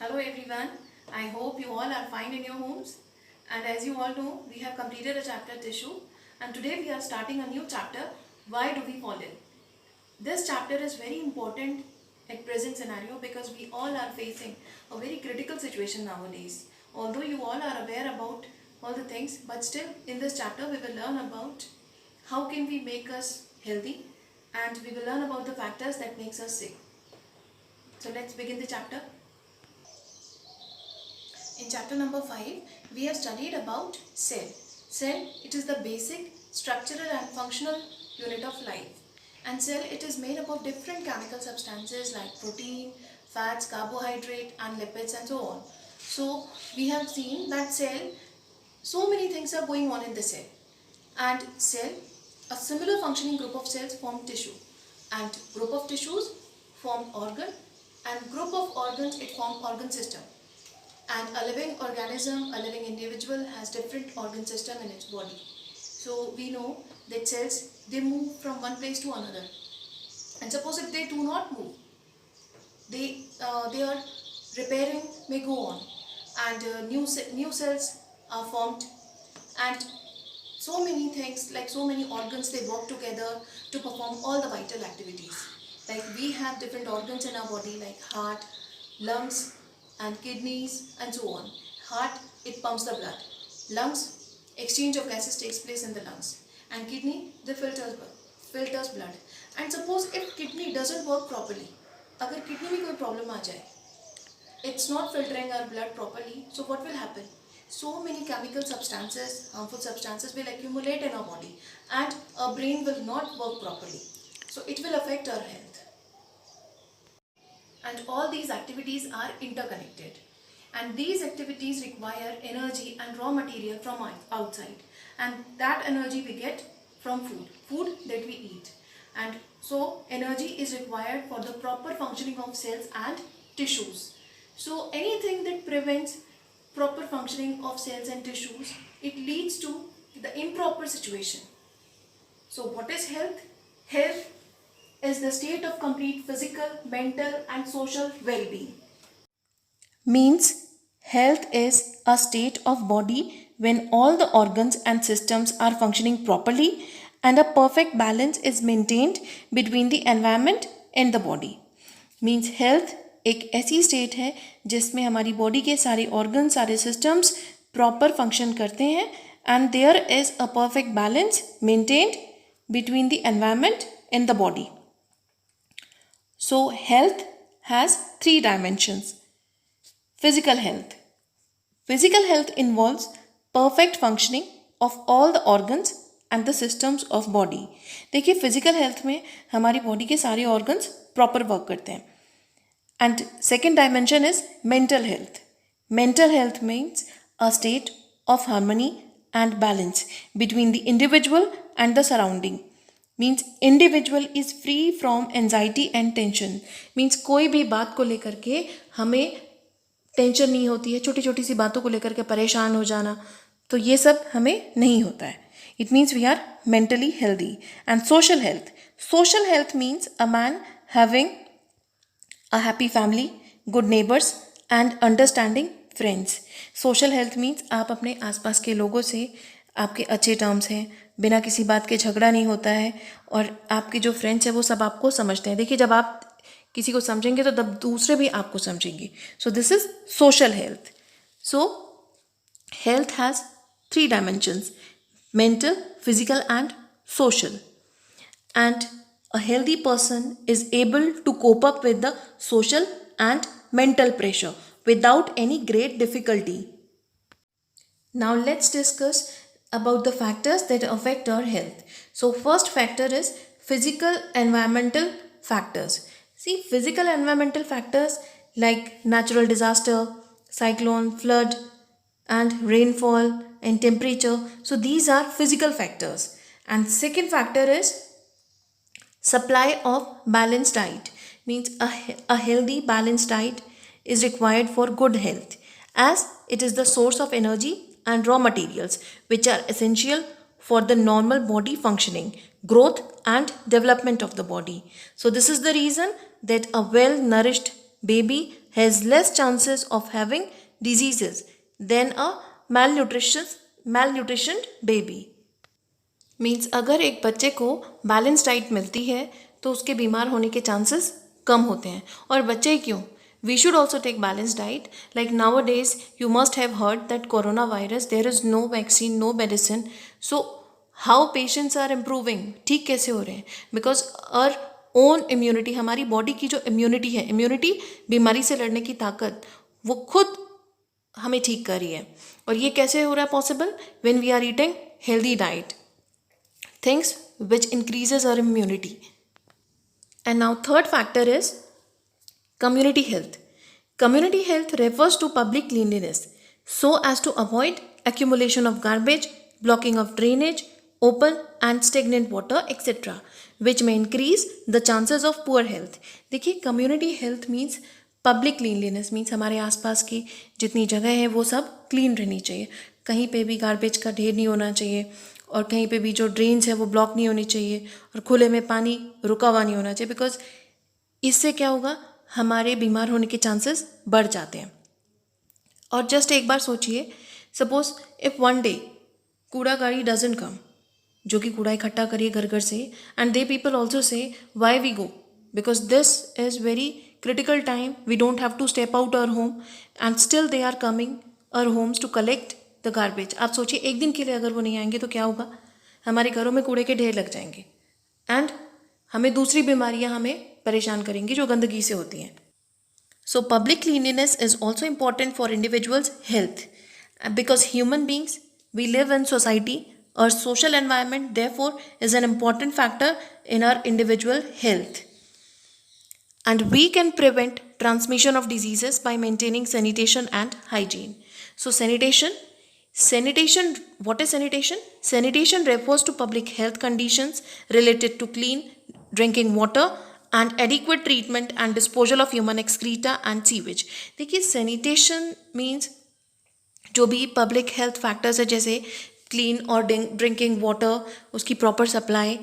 Hello everyone, I hope you all are fine in your homes, and as you all know, we have completed a chapter tissue, and today we are starting a new chapter, why do we fall ill? This chapter is very important at present scenario because we all are facing a very critical situation nowadays. Although you all are aware about all the things, but still in this chapter we will learn about how can we make us healthy, and we will learn about the factors that makes us sick. So let's begin the chapter. In chapter number 5, we have studied about cell. Cell, it is the basic structural and functional unit of life. And cell, it is made up of different chemical substances like protein, fats, carbohydrate and lipids and so on. So, we have seen that cell, so many things are going on in the cell. And cell, a similar functioning group of cells form tissue. And group of tissues form organ. And group of organs, it form organ system. And a living organism, a living individual has different organ system in its body. So we know that cells, they move from one place to another. And suppose if they do not move, their repairing may go on, and new cells are formed, and so many things like so many organs, they work together to perform all the vital activities. Like we have different organs in our body like heart, lungs and kidneys and so on. Heart, it pumps the blood. Lungs, exchange of gases takes place in the lungs. And kidney, they filters blood. And suppose if kidney doesn't work properly, अगर kidney में कोई problem आ जाए, it's not filtering our blood properly, so what will happen? So many chemical substances, harmful substances will accumulate in our body and our brain will not work properly. So it will affect our health. And all these activities are interconnected. And these activities require energy and raw material from outside. And that energy we get from food that we eat. And so energy is required for the proper functioning of cells and tissues. So anything that prevents proper functioning of cells and tissues, it leads to the improper situation. So what is health? Health is the state of complete physical, mental and social well-being. Means health is a state of body when all the organs and systems are functioning properly and a perfect balance is maintained between the environment and the body. Means health एक ऐसी state है जिसमें हमारी body के सारे organ सारे systems proper function करते हैं and there is a perfect balance maintained between the environment and the body. So health has 3 dimensions. Physical health. Physical health involves perfect functioning of all the organs and the systems of body. देखिए physical health में हमारी body के सारे organs proper work करते हैं. And second dimension is mental health. Mental health means a state of harmony and balance between the individual and the surrounding. Means individual is free from anxiety and tension. Means कोई भी बात को लेकर के हमें tension नहीं होती है, छोटी छोटी सी बातों को लेकर के परेशान हो जाना, तो ये सब हमें नहीं होता है. It means we are mentally healthy. And social health. Social health means a man having a happy family, good neighbors and understanding friends. Social health means आप अपने आसपास के लोगों से आपके अच्छे टर्म्स हैं, बिना किसी बात के झगड़ा नहीं होता है और आपके जो फ्रेंड्स हैं वो सब आपको समझते हैं. देखिए जब आप किसी को समझेंगे तो तब दूसरे भी आपको समझेंगे. So this is social health. So health has 3 dimensions: mental, physical and social. And a healthy person is able to cope up with the social and mental pressure without any great difficulty. Now let's discuss about the factors that affect our health. So first factor is physical environmental factors. See, physical environmental factors like natural disaster, cyclone, flood and rainfall and temperature. So these are physical factors. And second factor is supply of balanced diet. Means a healthy balanced diet is required for good health as it is the source of energy and raw materials which are essential for the normal body functioning, growth and development of the body. So this is the reason that a well nourished baby has less chances of having diseases than a malnutritioned baby. Means अगर एक बच्चे को balance diet मिलती है तो उसके बीमार होने के चांसेस कम होते हैं. और बच्चे क्यों? We should also take balanced diet. Like nowadays, you must have heard that coronavirus, there is no vaccine, no medicine. So, how patients are improving? ठीक कैसे हो रहे हैं? Because our own immunity, हमारी बॉडी की जो इम्यूनिटी है, immunity बीमारी से लड़ने की ताकत, वो खुद हमें ठीक कर रही है. और ये कैसे हो रहा है possible? When we are eating healthy diet, things which increases our immunity. And now third factor is community health. Community health refers to public cleanliness so as to avoid accumulation of garbage, blocking of drainage, open and stagnant water, etc., which may increase the chances of poor health. देखिए community health means public cleanliness means हमारे आसपास की जितनी जगह है वो सब clean रहनी चाहिए. कहीं पे भी गार्बेज का ढेर नहीं होना चाहिए और कहीं पे भी जो ड्रेन्स है वो ब्लॉक नहीं होनी चाहिए और खुले में पानी रुका हुआ नहीं होना चाहिए. बिकॉज इससे क्या होगा, हमारे बीमार होने के चांसेस बढ़ जाते हैं. और जस्ट एक बार सोचिए, सपोज इफ वन डे कूड़ा गाड़ी डजंट कम, जो कि कूड़ा इकट्ठा करिए घर घर से, and the people also say why we go, because this is very critical time, we don't have to step out our home and still they are coming our homes to collect the garbage. आप सोचिए एक दिन के लिए अगर वो नहीं आएंगे तो क्या होगा, हमारे घरों में कूड़े के ढेर लग जाएंगे एंड हमें दूसरी बीमारियां हमें परेशान करेंगी जो गंदगी से होती हैं. So public cleanliness is also important for individuals health because human beings we live in society और social environment therefore is an important factor in our individual health. And we can prevent transmission of diseases by maintaining sanitation and hygiene. So sanitation, what is sanitation? Sanitation refers to public health conditions related to clean drinking water and adequate treatment and disposal of human excreta and sewage. देखिए sanitation means जो भी public health factors है जैसे clean और drinking water, उसकी proper supply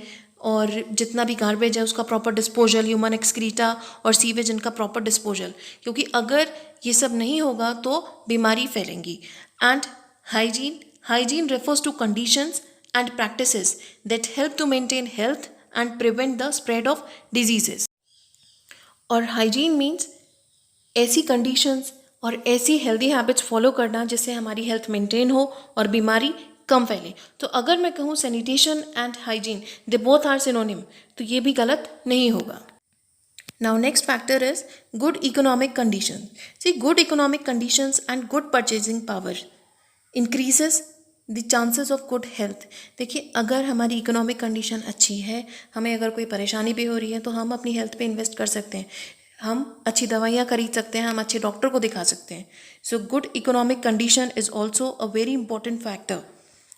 और जितना भी गार्बेज है उसका प्रॉपर डिस्पोजल, ह्यूमन एक्सक्रीटा और सीवेज इनका प्रॉपर डिस्पोजल, क्योंकि अगर ये सब नहीं होगा तो बीमारी फैलेंगी. And hygiene refers to conditions and practices that help to maintain health and prevent the spread of diseases. और हाइजीन मीन्स ऐसी कंडीशंस और ऐसी हेल्दी हैबिट्स फॉलो करना जिससे हमारी हेल्थ मेंटेन हो और बीमारी कम फैले. तो अगर मैं कहूँ sanitation and hygiene they both are synonym, तो ये भी गलत नहीं होगा. Now next factor is good economic condition. See good economic conditions and good purchasing power increases the chances of good health. देखिए अगर हमारी इकोनॉमिक कंडीशन अच्छी है, हमें अगर कोई परेशानी भी हो रही है तो हम अपनी हेल्थ पे इन्वेस्ट कर सकते हैं, हम अच्छी दवाइयाँ खरीद सकते हैं, हम अच्छे डॉक्टर को दिखा सकते हैं. So good economic condition is also a very important factor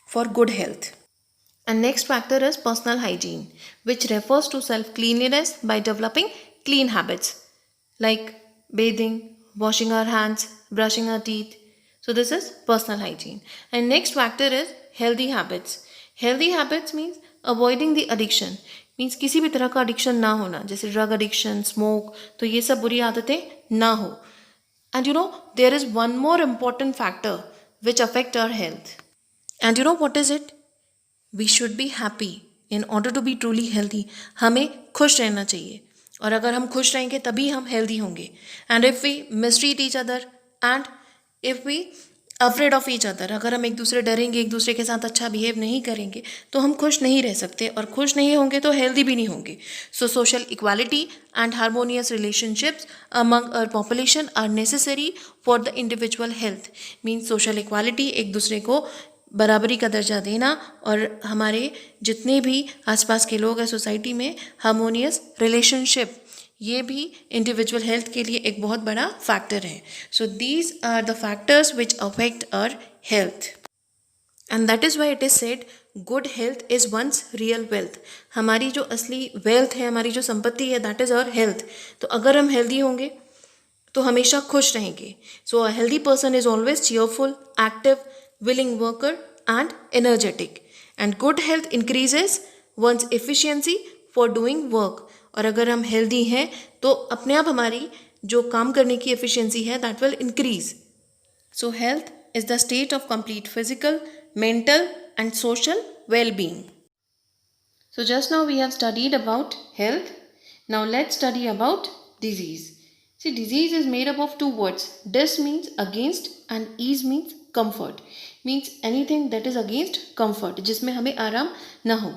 for good health. And next factor is personal hygiene, which refers to self-cleanliness by developing clean habits like bathing, washing our hands, brushing our teeth. So this is personal hygiene. And next factor is healthy habits. Healthy habits means avoiding the addiction. Means किसी भी तरह का addiction ना होना, जैसे drug addiction, smoke, तो ये सब बुरी आदतें ना हो. And you know, there is one more important factor which affect our health. And you know what is it? We should be happy in order to be truly healthy. हमें खुश रहना चाहिए और अगर हम खुश रहेंगे तभी हम healthy होंगे. And if we mistreat each other and if we afraid of each other, अगर हम एक दूसरे डरेंगे, एक दूसरे के साथ अच्छा बिहेव नहीं करेंगे तो हम खुश नहीं रह सकते और खुश नहीं होंगे तो हेल्दी भी नहीं होंगे. So social equality and harmonious relationships among our population are necessary for the individual health. Means social equality, एक दूसरे को बराबरी का दर्जा देना और हमारे जितने भी आसपास के लोग हैं सोसाइटी में हार्मोनियस रिलेशनशिप, ये भी इंडिविजुअल हेल्थ के लिए एक बहुत बड़ा फैक्टर है. So these are the factors which affect our health and that is why it is said good health is one's real wealth. हमारी जो असली वेल्थ है, हमारी जो संपत्ति है, दैट इज़ आवर हेल्थ. तो अगर हम हेल्दी होंगे तो हमेशा खुश रहेंगे. So a healthy person is always cheerful, active, willing worker and energetic, and good health increases one's efficiency for doing work. और अगर हम healthy हैं तो अपने आप हमारी जो काम करने की एफिशिएंसी है that will increase. So health is the state of complete physical, mental and social well-being. So just now we have studied about health. Now let's study about disease. See, disease is made up of two words. Dis means against and ease means comfort. Means anything that is against comfort, जिसमें हमें आराम ना हो.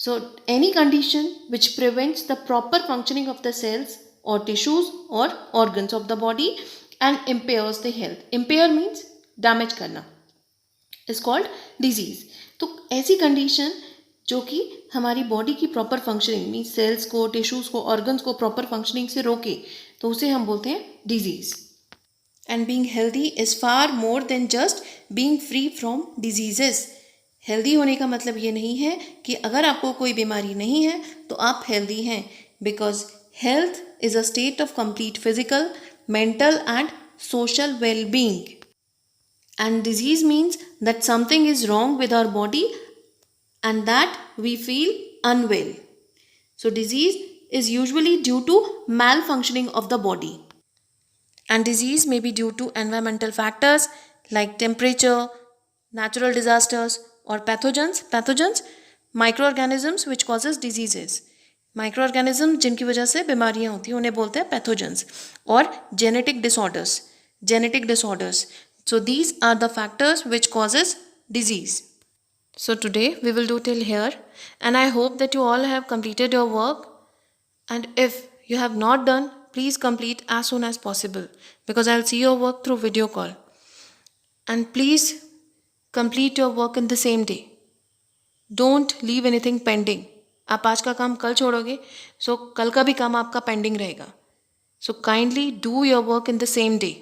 So any condition which prevents the proper functioning of the cells or tissues or organs of the body and impairs the health. Impair means damage करना is called disease. तो ऐसी condition जो कि हमारी बॉडी की प्रॉपर फंक्शनिंग मीन सेल्स को, tissues को, organs को प्रॉपर फंक्शनिंग से रोके, तो उसे हम बोलते हैं disease. And being healthy is far more than just being free from diseases. Healthy होने का मतलब ये नहीं है कि अगर आपको कोई बीमारी नहीं है तो आप हेल्दी हैं, because health is a state of complete physical, mental and social well-being. And disease means that something is wrong with our body and that we feel unwell. So disease is usually due to malfunctioning of the body. And disease may be due to environmental factors like temperature, natural disasters or pathogens. Pathogens, microorganisms which causes diseases. Microorganisms जिनकी वजह से बीमारियां होती हैं उन्हें बोलते हैं pathogens. और genetic disorders. So these are the factors which causes disease. So today we will do till here, and I hope that you all have completed your work, and if you have not done, please complete as soon as possible because I'll see your work through video call. And please complete your work in the same day. Don't leave anything pending. आप आज का काम कल छोड़ोगे, so कल का भी काम आपका pending रहेगा. So kindly do your work in the same day.